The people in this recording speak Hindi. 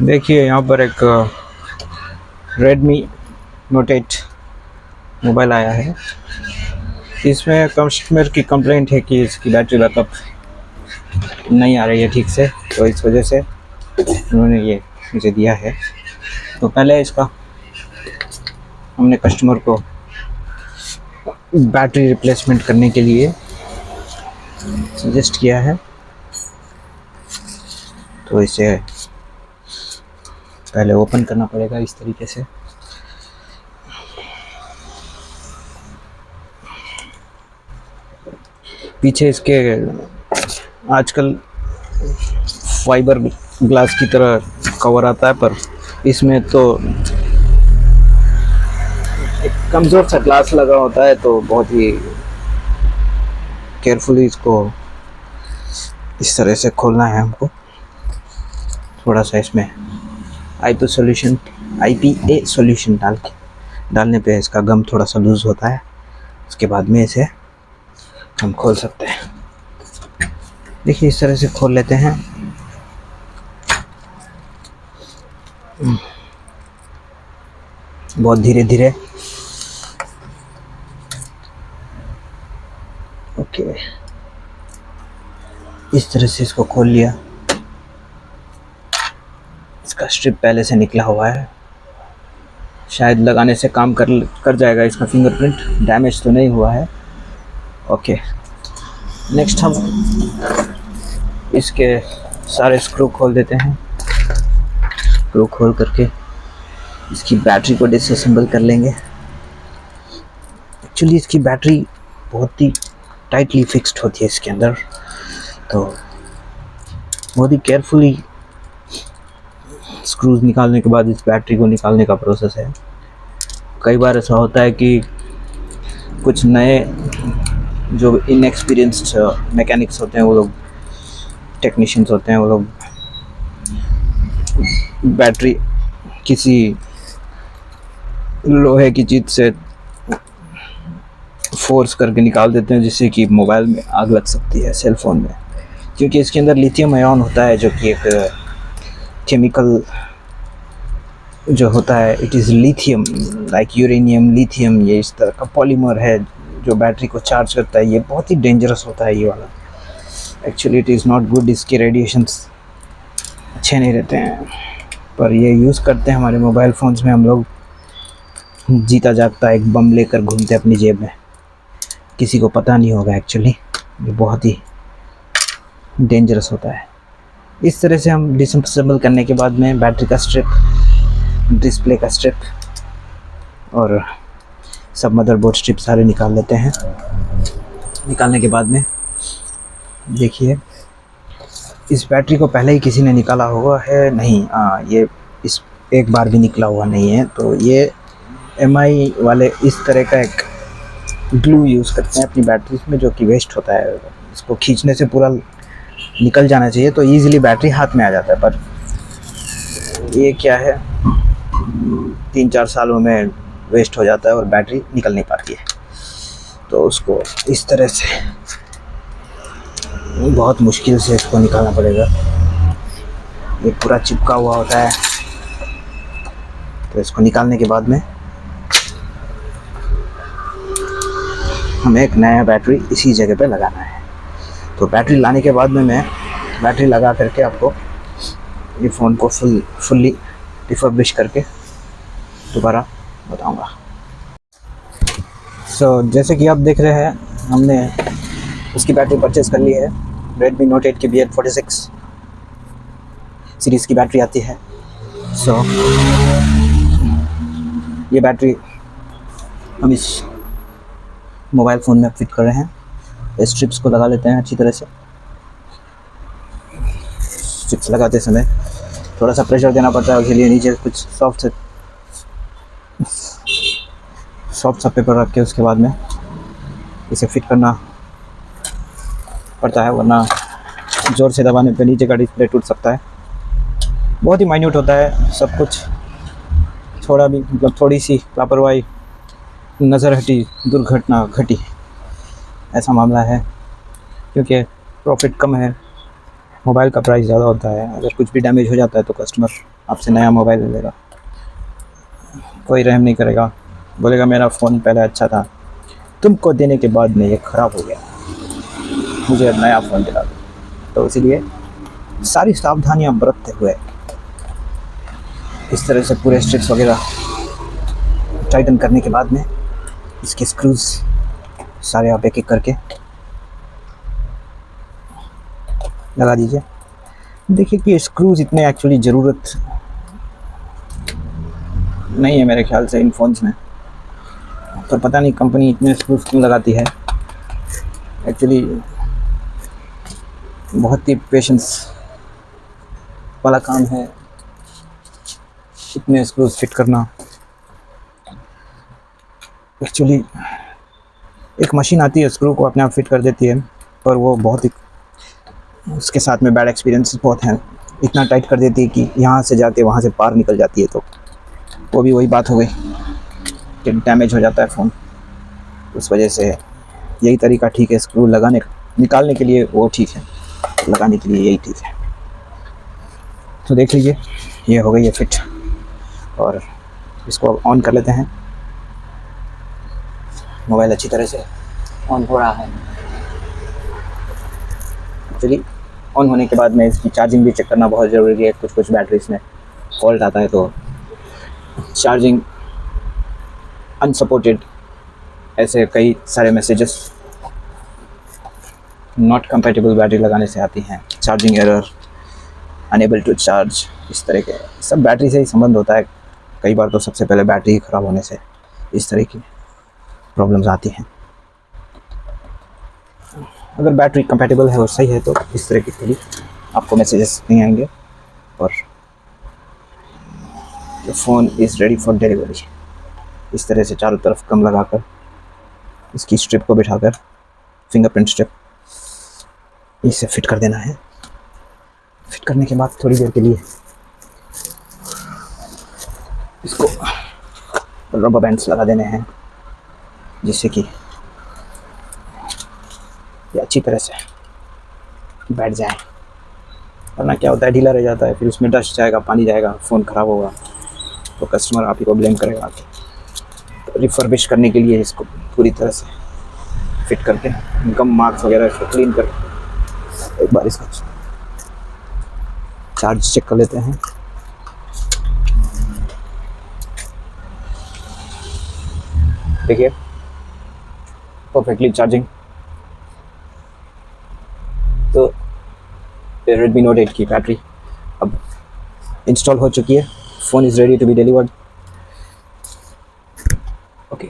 देखिए यहाँ पर एक रेडमी नोट 8 मोबाइल आया है। इसमें कस्टमर की कंप्लेंट है कि इसकी बैटरी बैकअप नहीं आ रही है ठीक से, तो इस वजह से उन्होंने ये मुझे दिया है। तो पहले इसका हमने कस्टमर को बैटरी रिप्लेसमेंट करने के लिए सजेस्ट किया है। तो इसे पहले ओपन करना पड़ेगा इस तरीके से। पीछे इसके आजकल फाइबर ग्लास की तरह कवर आता है, पर इसमें तो एक कमज़ोर सा ग्लास लगा होता है, तो बहुत ही केयरफुली इसको इस तरह से खोलना है हमको। थोड़ा सा इसमें IPA सॉल्यूशन डालने पे इसका गम थोड़ा सा लूज़ होता है। उसके बाद में इसे हम खोल सकते हैं। देखिए इस तरह से खोल लेते हैं। बहुत धीरे धीरे। ओके, इस तरह से इसको खोल लिया। इसका स्ट्रिप पहले से निकला हुआ है, शायद लगाने से काम कर जाएगा। इसका फिंगरप्रिंट डैमेज तो नहीं हुआ है। ओके, नेक्स्ट हम इसके सारे स्क्रू खोल देते हैं। स्क्रू खोल करके इसकी बैटरी को डिसअसेंबल कर लेंगे। एक्चुअली इसकी बैटरी बहुत ही टाइटली फिक्स्ड होती है इसके अंदर, तो बहुत ही केयरफुली स्क्रूज निकालने के बाद इस बैटरी को निकालने का प्रोसेस है। कई बार ऐसा होता है कि कुछ नए जो इनएक्सपीरियंस्ड मैकेनिक्स होते हैं, वो लोग टेक्नीशियंस होते हैं, वो लोग बैटरी किसी लोहे की चीज़ से फोर्स करके निकाल देते हैं, जिससे कि मोबाइल में आग लग सकती है, सेल फोन में। क्योंकि इसके अंदर लिथियम आयन होता है, जो कि एक केमिकल जो होता है, it is lithium like uranium, lithium, ये इस तरह का पॉलीमर है जो बैटरी को चार्ज करता है। ये बहुत ही डेंजरस होता है ये वाला। Actually it is not good. इसके रेडिएशंस अच्छे नहीं रहते हैं, पर ये यूज़ करते हैं हमारे मोबाइल फ़ोन्स में। हम लोग जीता जागता एक बम लेकर घूमते अपनी जेब में, किसी को पता नहीं होगा। एक्चुअली ये बहुत ही डेंजरस होता है। इस तरह से हम डिसअसेंबल करने के बाद में बैटरी का स्ट्रिप, डिस्प्ले का स्ट्रिप और सब मदरबोर्ड स्ट्रिप सारे निकाल लेते हैं। निकालने के बाद में देखिए, इस बैटरी को पहले ही किसी ने निकाला हुआ है नहीं? ये इस एक बार भी निकला हुआ नहीं है। तो ये MI वाले इस तरह का एक ग्लू यूज़ करते हैं अपनी बैटरीज में, जो कि वेस्ट होता है। इसको खींचने से पूरा निकल जाना चाहिए, तो ईज़िली बैटरी हाथ में आ जाता है। पर ये क्या है, 3-4 सालों में वेस्ट हो जाता है और बैटरी निकल नहीं पाती है। तो उसको इस तरह से बहुत मुश्किल से इसको निकालना पड़ेगा। ये पूरा चिपका हुआ होता है। तो इसको निकालने के बाद में हमें एक नया बैटरी इसी जगह पे लगाना है। तो बैटरी लाने के बाद में मैं बैटरी लगा करके आपको ये फ़ोन को फुल्ली रिफर्बिश करके दोबारा बताऊंगा। जैसे कि आप देख रहे हैं, हमने उसकी बैटरी परचेज़ कर ली है। रेडमी नोट 8 की BL46 सीरीज़ की बैटरी आती है। ये बैटरी हम इस मोबाइल फ़ोन में फिट कर रहे हैं। स्ट्रिप्स को लगा लेते हैं अच्छी तरह से। स्ट्रिप्स लगाते समय थोड़ा सा प्रेशर देना पड़ता है, उसके लिए नीचे कुछ सॉफ्ट सा पेपर रख के उसके बाद में इसे फिट करना पड़ता है, वरना ज़ोर से दबाने पे नीचे का डिस्प्ले टूट सकता है। बहुत ही माइन्यूट होता है सब कुछ। थोड़ा भी मतलब थोड़ी सी लापरवाही, नज़र हटी, दुर्घटना घटी, ऐसा मामला है। क्योंकि प्रॉफिट कम है, मोबाइल का प्राइस ज़्यादा होता है। अगर कुछ भी डैमेज हो जाता है तो कस्टमर आपसे नया मोबाइल ले लेगा, कोई रहम नहीं करेगा, बोलेगा मेरा फ़ोन पहले अच्छा था, तुमको देने के बाद में ये ख़राब हो गया, मुझे नया फ़ोन दिला दो। तो इसीलिए सारी सावधानियां बरतते हुए इस तरह से पूरे स्ट्रिप्स वगैरह टाइटन करने के बाद में इसके स्क्रूज सारे आप एक एक करके लगा दीजिए। देखिए कि स्क्रूज इतने एक्चुअली ज़रूरत नहीं है मेरे ख्याल से इन फ़ोन्स में, पर पता नहीं कंपनी इतने स्क्रूज क्यों लगाती है। एक्चुअली बहुत ही पेशेंस वाला काम है इतने स्क्रूज फिट करना। एक्चुअली एक मशीन आती है स्क्रू को अपने आप फिट कर देती है, पर वो बहुत ही उसके साथ में बैड एक्सपीरियंस बहुत हैं। इतना टाइट कर देती है कि यहाँ से जाके वहाँ से पार निकल जाती है, तो वो भी वही बात हो गई कि डैमेज हो जाता है फ़ोन। उस वजह से यही तरीका ठीक है, स्क्रू लगाने निकालने के लिए वो ठीक है, लगाने के लिए यही ठीक है। तो देख लीजिए ये हो गई है फिट, और इसको अब ऑन कर लेते हैं। मोबाइल अच्छी तरह से ऑन हो रहा है। एक्चुअली ऑन होने के बाद में इसकी चार्जिंग भी चेक करना बहुत ज़रूरी है। कुछ बैटरीज में फॉल्ट आता है तो चार्जिंग अनसपोर्टेड, ऐसे कई सारे मैसेजेस नॉट कंपैटिबल बैटरी लगाने से आती हैं, charging error, unable to charge, इस तरह के सब बैटरी से ही संबंध होता है। कई बार तो सबसे पहले बैटरी ही ख़राब होने से इस तरह की प्रॉब्लम्स आती हैं। अगर बैटरी कंपैटिबल है और सही है तो इस तरह की कोई आपको मैसेजेस नहीं आएंगे, और phone is ready for delivery. इस तरह से चारों तरफ गम लगाकर इसकी स्ट्रिप को बिठाकर फिंगरप्रिंट स्ट्रिप इसे फिट कर देना है। फिट करने के बाद थोड़ी देर के लिए इसको रबर बैंड्स लगा देने हैं, जिससे कि ये अच्छी तरह से बैठ जाए, वरना क्या होता है ढीला रह जाता है, फिर उसमें डस्ट जाएगा, पानी जाएगा, फ़ोन ख़राब होगा, तो कस्टमर आप ही को ब्लेम करेगा आके। तो रिफर्बिश करने के लिए इसको पूरी तरह से फिट करके गम मार्क्स वगैरह इसको क्लीन करके एक बार इसका चार्ज चेक कर लेते हैं। देखिए परफेक्टली चार्जिंग। तो रेडमी नोट 8 की बैटरी अब इंस्टॉल हो चुकी है। Phone is ready to be delivered. Okay.